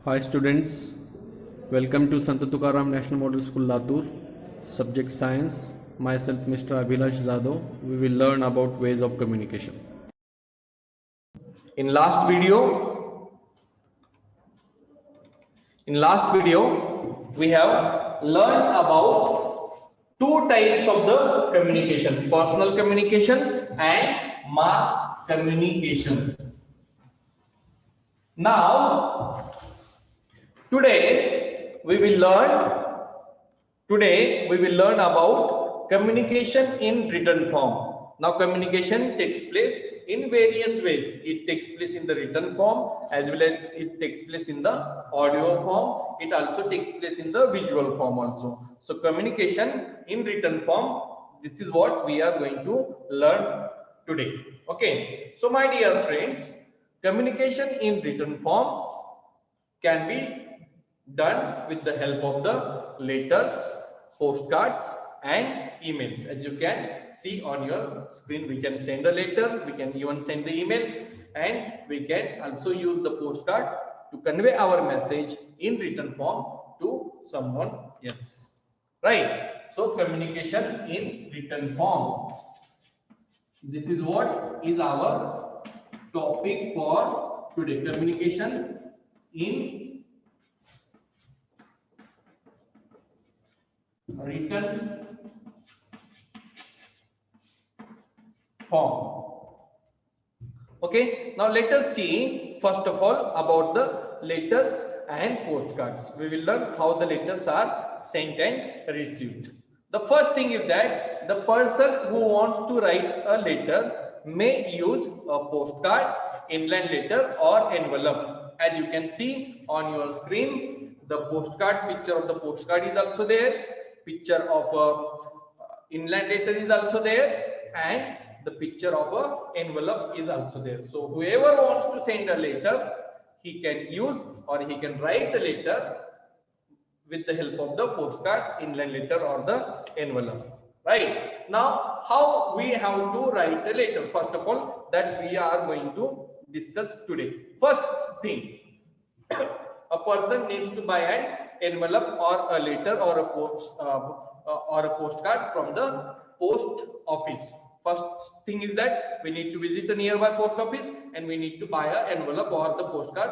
Hi students, welcome to Sant Tukaram National Model School Latur. Subject Science. Myself Mr. Abhilash Jadhav. We will learn about ways of communication. In last video, we have learned about two types of the communication: personal communication and mass communication. Now, today we will learn about communication in written form. Now, communication takes place in various ways. It takes place in the written form as well as it takes place in the audio form. It also takes place in the visual form also. So, communication in written form, this is what we are going to learn today. Okay. So, my dear friends, communication in written form can be done with the help of the letters, postcards and emails. As you can see on your screen, we can send a letter, we can even send the emails, and we can also use the postcard to convey our message in written form to someone else. Right? So communication in written form. This is what is our topic for today. Communication in written form. Okay, now let us see first of all about the letters and postcards. We will learn how the letters are sent and received. The first thing is that the person who wants to write a letter may use a postcard, inland letter or envelope. As you can see on your screen, the postcard, picture of the postcard is also there, picture of a inland letter is also there, and the picture of a envelope is also there. So whoever wants to send a letter, he can use or he can write a letter with the help of the postcard, inland letter or the envelope. Right? Now, how we have to write a letter? First of all, that we are going to discuss today. First thing, a person needs to buy an envelope or a letter or a postcard from the post office. First thing is that we need to visit the nearby post office and we need to buy an envelope or the postcard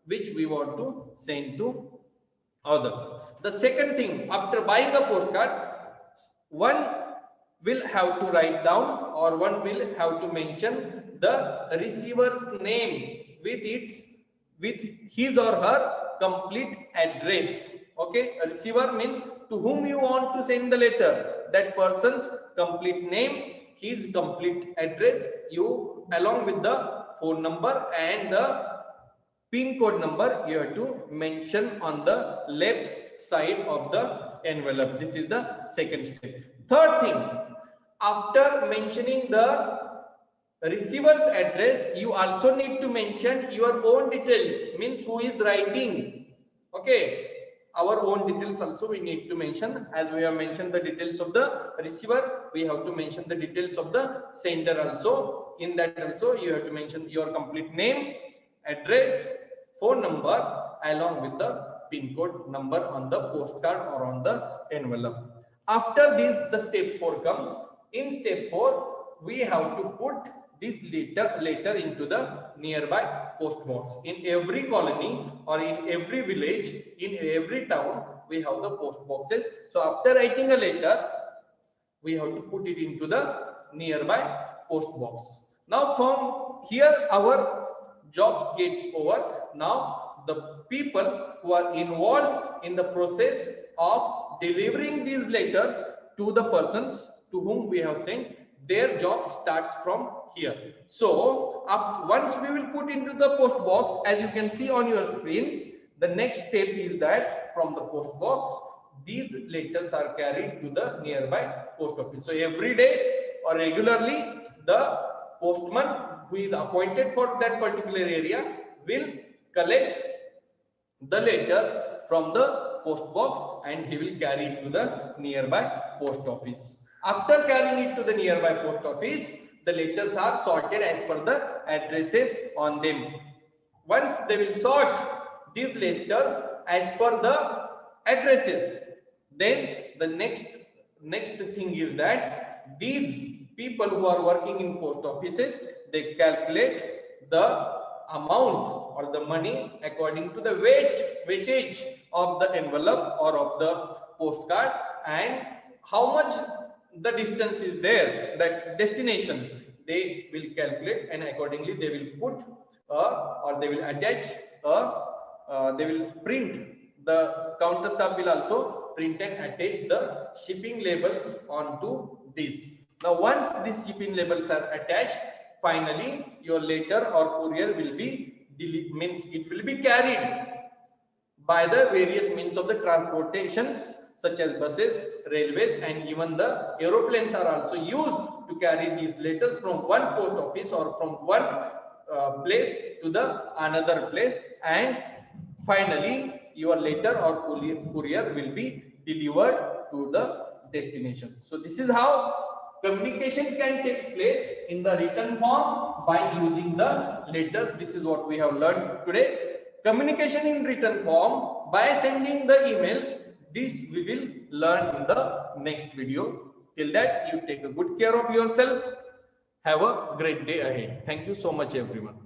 which we want to send to others. The second thing, after buying a postcard, one will have to write down or one will have to mention the receiver's name with his or her complete address. Okay, a receiver means to whom you want to send the letter, that person's complete name, his complete address, you along with the phone number and the PIN code number you have to mention on the left side of the envelope. This is the second step. Third thing, after mentioning the receiver's address, you also need to mention your own details, means who is writing. Okay, our own details also we need to mention. As we have mentioned the details of the receiver, we have to mention the details of the sender also. In that also you have to mention your complete name, address, phone number along with the PIN code number on the postcard or on the envelope. After this, the step 4 comes. In step 4, we have to put this letter into the nearby post box. In every colony or in every village, in every town, we have the post boxes. So after writing a letter, we have to put it into the nearby post box. Now from here our jobs gets over. Now the people who are involved in the process of delivering these letters to the persons to whom we have sent, their job starts from here. So once we will put into the post box, as you can see on your screen, the next step is that from the post box these letters are carried to the nearby post office. So every day or regularly the postman who is appointed for that particular area will collect the letters from the post box and he will carry it to the nearby post office. After carrying it to the nearby post office, the letters are sorted as per the addresses on them. Once they will sort, these letters as per the addresses. Then the next thing is that these people who are working in post offices, they calculate the amount or the money according to the weightage of the envelope or of the postcard, and how much the distance is there, that destination, they will calculate, and accordingly they will put or they will attach they will print, the counter staff will also print and attach the shipping labels onto this. Now once these shipping labels are attached, finally your letter or courier will be means it will be carried by the various means of the transportations such as buses, railways, and even the aeroplanes are also used to carry these letters from one post office or from one place to the another place, and finally your letter or courier will be delivered to the destination. So this is how communication can take place in the written form by using the letters. This is what we have learned today. Communication in written form by sending the emails, this we will learn in the next video. Till that, you take a good care of yourself. Have a great day ahead. Thank you so much, everyone.